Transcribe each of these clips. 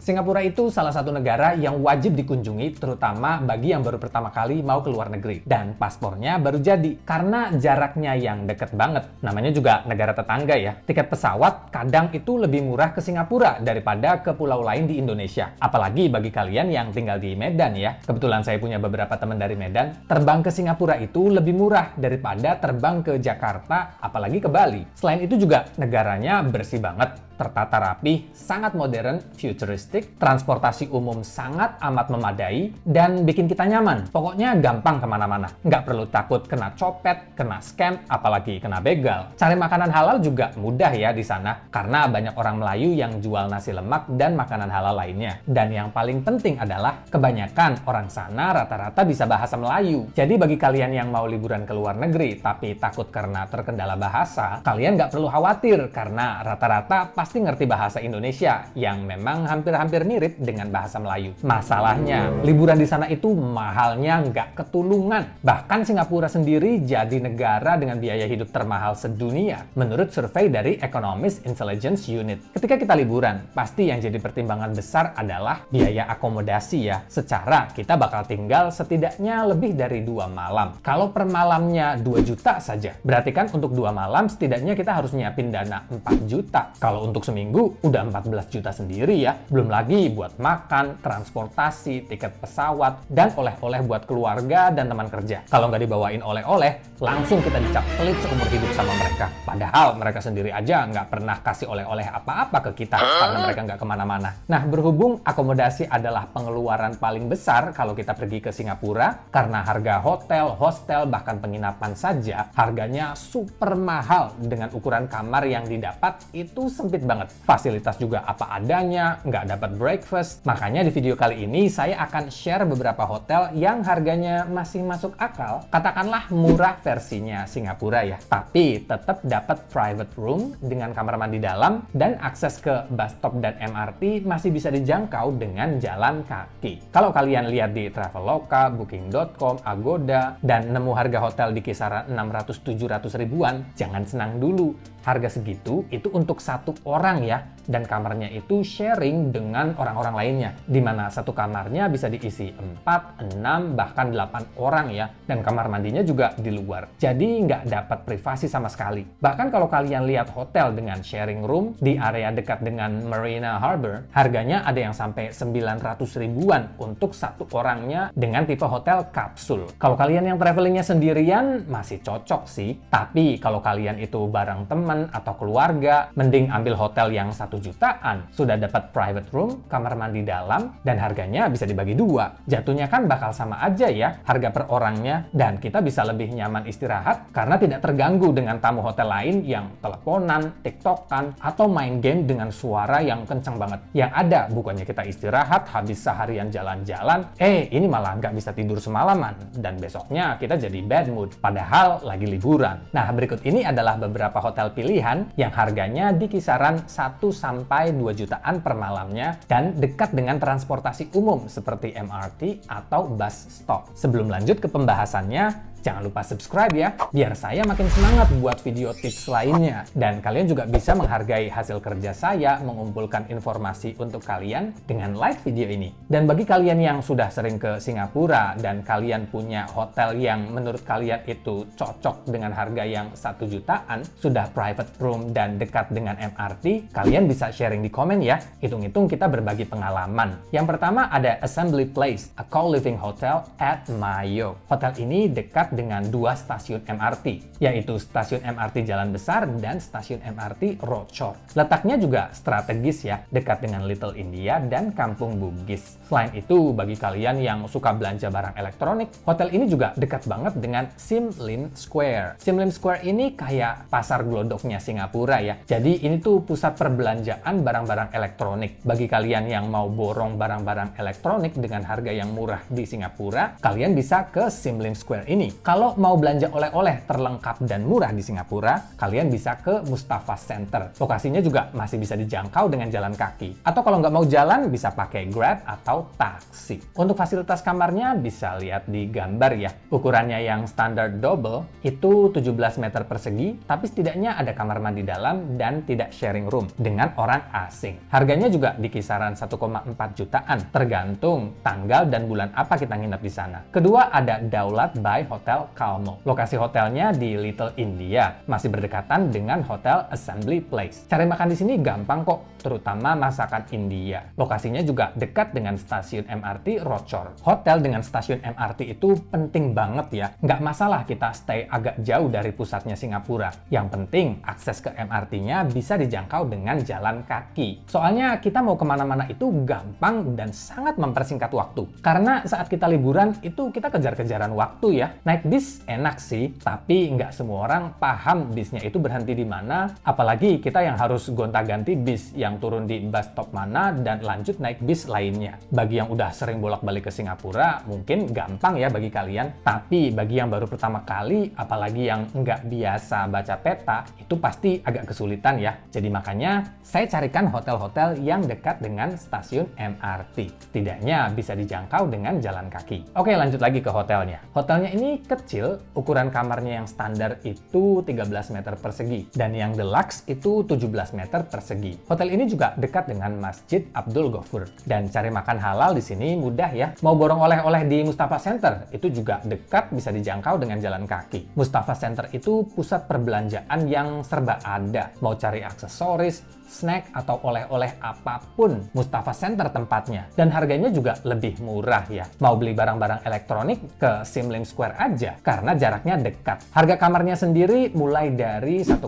Singapura itu salah satu negara yang wajib dikunjungi, terutama bagi yang baru pertama kali mau ke luar negeri. Dan paspornya baru jadi, karena jaraknya yang deket banget. Namanya juga negara tetangga ya. Tiket pesawat kadang itu lebih murah ke Singapura daripada ke pulau lain di Indonesia. Apalagi bagi kalian yang tinggal di Medan ya. Kebetulan saya punya beberapa teman dari Medan. Terbang ke Singapura itu lebih murah daripada terbang ke Jakarta, apalagi ke Bali. Selain itu juga negaranya bersih banget. Tertata rapi, sangat modern, futuristik, transportasi umum sangat amat memadai, dan bikin kita nyaman. Pokoknya gampang kemana-mana. Nggak perlu takut kena copet, kena scam, apalagi kena begal. Cari makanan halal juga mudah ya di sana, karena banyak orang Melayu yang jual nasi lemak dan makanan halal lainnya. Dan yang paling penting adalah, kebanyakan orang sana rata-rata bisa bahasa Melayu. Jadi bagi kalian yang mau liburan ke luar negeri, tapi takut karena terkendala bahasa, kalian nggak perlu khawatir, karena rata-rata pasti ngerti bahasa Indonesia yang memang hampir-hampir mirip dengan bahasa Melayu. Masalahnya, liburan di sana itu mahalnya nggak ketulungan. Bahkan Singapura sendiri jadi negara dengan biaya hidup termahal sedunia menurut survei dari Economist Intelligence Unit. Ketika kita liburan, pasti yang jadi pertimbangan besar adalah biaya akomodasi ya. Secara kita bakal tinggal setidaknya lebih dari 2 malam. Kalau per malamnya 2 juta saja, berarti kan untuk 2 malam setidaknya kita harus nyiapin dana 4 juta. Kalau untuk seminggu udah 14 juta sendiri ya. Belum lagi buat makan, transportasi, tiket pesawat, dan oleh-oleh buat keluarga dan teman kerja. Kalau nggak dibawain oleh-oleh, langsung kita dicap pelit seumur hidup sama mereka. Padahal mereka sendiri aja nggak pernah kasih oleh-oleh apa-apa ke kita karena mereka nggak kemana-mana. Nah, berhubung akomodasi adalah pengeluaran paling besar kalau kita pergi ke Singapura, karena harga hotel, hostel, bahkan penginapan saja harganya super mahal dengan ukuran kamar yang didapat itu sempit banget. Fasilitas juga apa adanya, nggak dapat breakfast. Makanya di video kali ini saya akan share beberapa hotel yang harganya masih masuk akal. Katakanlah murah versinya Singapura ya. Tapi tetap dapat private room dengan kamar mandi dalam dan akses ke bus stop dan MRT masih bisa dijangkau dengan jalan kaki. Kalau kalian lihat di Traveloka, Booking.com, Agoda, dan nemu harga hotel di kisaran 600-700 ribuan, jangan senang dulu. Harga segitu itu untuk satu orang ya, dan kamarnya itu sharing dengan orang-orang lainnya, di mana satu kamarnya bisa diisi 4, 6, bahkan 8 orang ya, dan kamar mandinya juga di luar. Jadi nggak dapat privasi sama sekali. Bahkan kalau kalian lihat hotel dengan sharing room di area dekat dengan Marina Harbor, harganya ada yang sampai 900 ribuan untuk satu orangnya dengan tipe hotel kapsul. Kalau kalian yang travelingnya sendirian, masih cocok sih. Tapi kalau kalian itu bareng teman atau keluarga, mending ambil hotel yang 1 jutaan. Sudah dapat private room, kamar mandi dalam, dan harganya bisa dibagi 2. Jatuhnya kan bakal sama aja ya harga per orangnya, dan kita bisa lebih nyaman istirahat karena tidak terganggu dengan tamu hotel lain yang teleponan, tiktokan, atau main game dengan suara yang kenceng banget. Yang ada bukannya kita istirahat habis seharian jalan-jalan, ini malah nggak bisa tidur semalaman, dan besoknya kita jadi bad mood, padahal lagi liburan. Nah, berikut ini adalah beberapa hotel pilihan yang harganya di kisaran 1-2 jutaan per malamnya dan dekat dengan transportasi umum seperti MRT atau bus stop. Sebelum lanjut ke pembahasannya, jangan lupa subscribe ya, biar saya makin semangat buat video tips lainnya. Dan kalian juga bisa menghargai hasil kerja saya mengumpulkan informasi untuk kalian dengan like video ini. Dan bagi kalian yang sudah sering ke Singapura dan kalian punya hotel yang menurut kalian itu cocok dengan harga yang 1 jutaan, sudah private room dan dekat dengan MRT, kalian bisa sharing di komen ya. Hitung-hitung kita berbagi pengalaman. Yang pertama ada Assembly Place, a co-living hotel at Mayo. Hotel ini dekat dengan 2 stasiun MRT, yaitu stasiun MRT Jalan Besar dan stasiun MRT Roadshore. Letaknya juga strategis ya, dekat dengan Little India dan Kampung Bugis. Selain itu, bagi kalian yang suka belanja barang elektronik, hotel ini juga dekat banget dengan Sim Lim Square. Sim Lim Square ini kayak pasar glodoknya Singapura ya. Jadi ini tuh pusat perbelanjaan barang-barang elektronik. Bagi kalian yang mau borong barang-barang elektronik dengan harga yang murah di Singapura, kalian bisa ke Sim Lim Square ini. Kalau mau belanja oleh-oleh terlengkap dan murah di Singapura, kalian bisa ke Mustafa Center. Lokasinya juga masih bisa dijangkau dengan jalan kaki. Atau kalau nggak mau jalan, bisa pakai Grab atau taksi. Untuk fasilitas kamarnya bisa lihat di gambar ya. Ukurannya yang standar double itu 17 meter persegi, tapi setidaknya ada kamar mandi dalam dan tidak sharing room dengan orang asing. Harganya juga di kisaran 1,4 jutaan, tergantung tanggal dan bulan apa kita nginep di sana. Kedua ada Daulat by Hotel Calmo. Lokasi hotelnya di Little India, masih berdekatan dengan Hotel Assembly Place. Cari makan di sini gampang kok, terutama masakan India. Lokasinya juga dekat dengan stasiun MRT Rochor. Hotel dengan stasiun MRT itu penting banget ya. Nggak masalah kita stay agak jauh dari pusatnya Singapura. Yang penting akses ke MRT-nya bisa dijangkau dengan jalan kaki. Soalnya kita mau kemana-mana itu gampang dan sangat mempersingkat waktu. Karena saat kita liburan itu kita kejar-kejaran waktu ya. Naik bis enak sih, tapi nggak semua orang paham bisnya itu berhenti di mana. Apalagi kita yang harus gonta-ganti bis, yang turun di bus stop mana dan lanjut naik bis lainnya. Bagi yang udah sering bolak-balik ke Singapura, mungkin gampang ya bagi kalian. Tapi bagi yang baru pertama kali, apalagi yang nggak biasa baca peta, itu pasti agak kesulitan ya. Jadi makanya saya carikan hotel-hotel yang dekat dengan stasiun MRT. Setidaknya bisa dijangkau dengan jalan kaki. Oke, lanjut lagi ke hotelnya. Hotelnya ini kecil, ukuran kamarnya yang standar itu 13 meter persegi, dan yang deluxe itu 17 meter persegi. Hotel ini juga dekat dengan Masjid Abdul Ghafur, dan cari makan halal di sini mudah ya. Mau borong oleh-oleh di Mustafa Center, itu juga dekat, bisa dijangkau dengan jalan kaki. Mustafa Center itu pusat perbelanjaan yang serba ada. Mau cari aksesoris, snack, atau oleh-oleh apapun, Mustafa Center tempatnya. Dan harganya juga lebih murah ya. Mau beli barang-barang elektronik ke Sim Lim Square aja, karena jaraknya dekat. Harga kamarnya sendiri mulai dari 1,5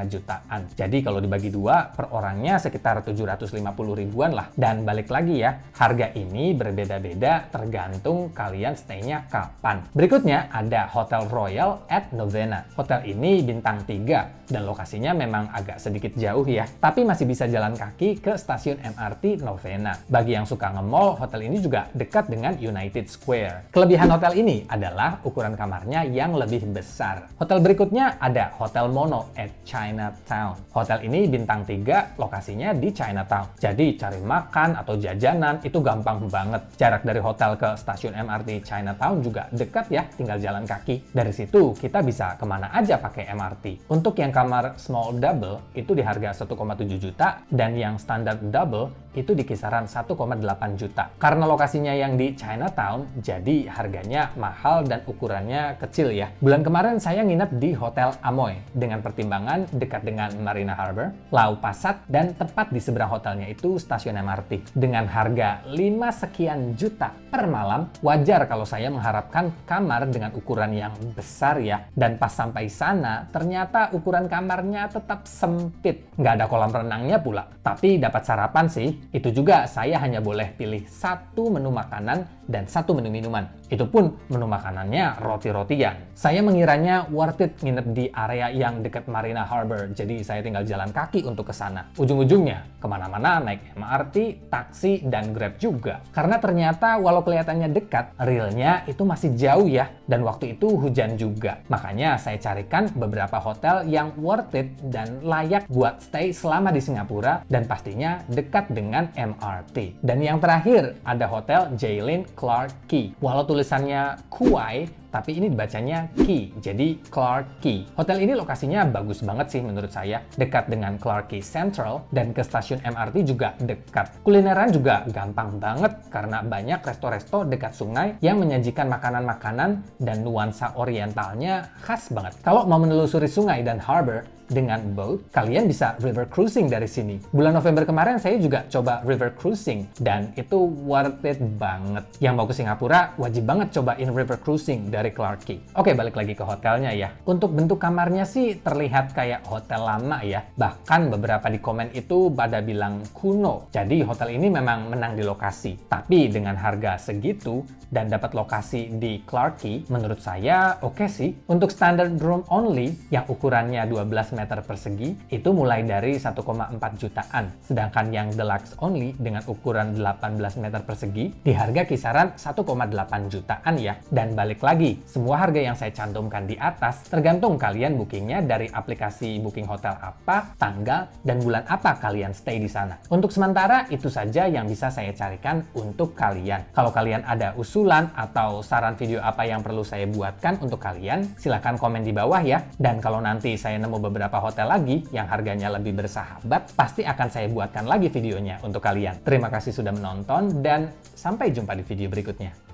jutaan. Jadi kalau dibagi dua, per orangnya sekitar 750 ribuan lah. Dan balik lagi ya, harga ini berbeda-beda tergantung kalian stay-nya kapan. Berikutnya ada Hotel Royal at Novena. Hotel ini bintang 3 dan lokasinya memang agak sedikit jauh ya, tapi masih bisa jalan kaki ke stasiun MRT Novena. Bagi yang suka nge-mall, hotel ini juga dekat dengan United Square. Kelebihan hotel ini adalah ukuran kamarnya yang lebih besar. Hotel berikutnya ada Hotel Mono at Chinatown. Hotel ini bintang 3, lokasinya di Chinatown. Jadi cari makan atau jajanan itu gampang banget. Jarak dari hotel ke stasiun MRT Chinatown juga dekat ya, tinggal jalan kaki. Dari situ kita bisa kemana aja pakai MRT. Untuk yang kamar small double itu di harga 1,7 juta, dan yang standar double itu di kisaran 1,8 juta. Karena lokasinya yang di Chinatown, jadi harganya mahal dan ukurannya kecil ya. Bulan kemarin saya nginep di Hotel Amoy dengan pertimbangan dekat dengan Marina Harbour, Lau Pa Sat, dan tepat di seberang hotelnya itu stasiun MRT. Dengan harga 5 sekian juta per malam, wajar kalau saya mengharapkan kamar dengan ukuran yang besar ya. Dan pas sampai sana, ternyata ukuran kamarnya tetap sempit. Nggak ada kolam renangnya pula. Tapi dapat sarapan sih. Itu juga saya hanya boleh pilih satu menu makanan dan satu menu minuman. Itu pun menu makanannya roti-rotian. Saya mengiranya worth it nginep di area yang dekat Marina Harbour. Jadi saya tinggal jalan kaki untuk ke sana. Ujung-ujungnya kemana-mana naik MRT, taksi, dan Grab juga. Karena ternyata walau kelihatannya dekat, realnya itu masih jauh ya. Dan waktu itu hujan juga. Makanya saya carikan beberapa hotel yang worth it dan layak buat stay selama di Singapura, dan pastinya dekat dengan MRT. Dan yang terakhir ada Hotel Jaylin Clarke Quay. Walau tulisannya Kauai, tapi ini dibacanya Quay, jadi Clarke Quay. Hotel ini lokasinya bagus banget sih menurut saya, dekat dengan Clarke Quay Central, dan ke stasiun MRT juga dekat. Kulineran juga gampang banget karena banyak resto-resto dekat sungai yang menyajikan makanan-makanan dan nuansa orientalnya khas banget. Kalau mau menelusuri sungai dan harbor dengan boat, kalian bisa river cruising dari sini. Bulan November kemarin saya juga coba river cruising dan itu worth it banget. Yang mau ke Singapura wajib banget cobain river cruising dari Clarke Quay. Oke, balik lagi ke hotelnya ya. Untuk bentuk kamarnya sih terlihat kayak hotel lama ya. Bahkan beberapa di komen itu pada bilang kuno. Jadi hotel ini memang menang di lokasi. Tapi dengan harga segitu dan dapat lokasi di Clarke Quay, menurut saya oke sih. Untuk standard room only yang ukurannya 12 meter persegi itu mulai dari 1,4 jutaan. Sedangkan yang deluxe only dengan ukuran 18 meter persegi di harga kisaran 1,8 jutaan ya. Dan balik lagi lagi, semua harga yang saya cantumkan di atas tergantung kalian bookingnya dari aplikasi booking hotel apa, tanggal, dan bulan apa kalian stay di sana. Untuk sementara, itu saja yang bisa saya carikan untuk kalian. Kalau kalian ada usulan atau saran video apa yang perlu saya buatkan untuk kalian, silahkan komen di bawah ya. Dan kalau nanti saya nemu beberapa hotel lagi yang harganya lebih bersahabat, pasti akan saya buatkan lagi videonya untuk kalian. Terima kasih sudah menonton dan sampai jumpa di video berikutnya.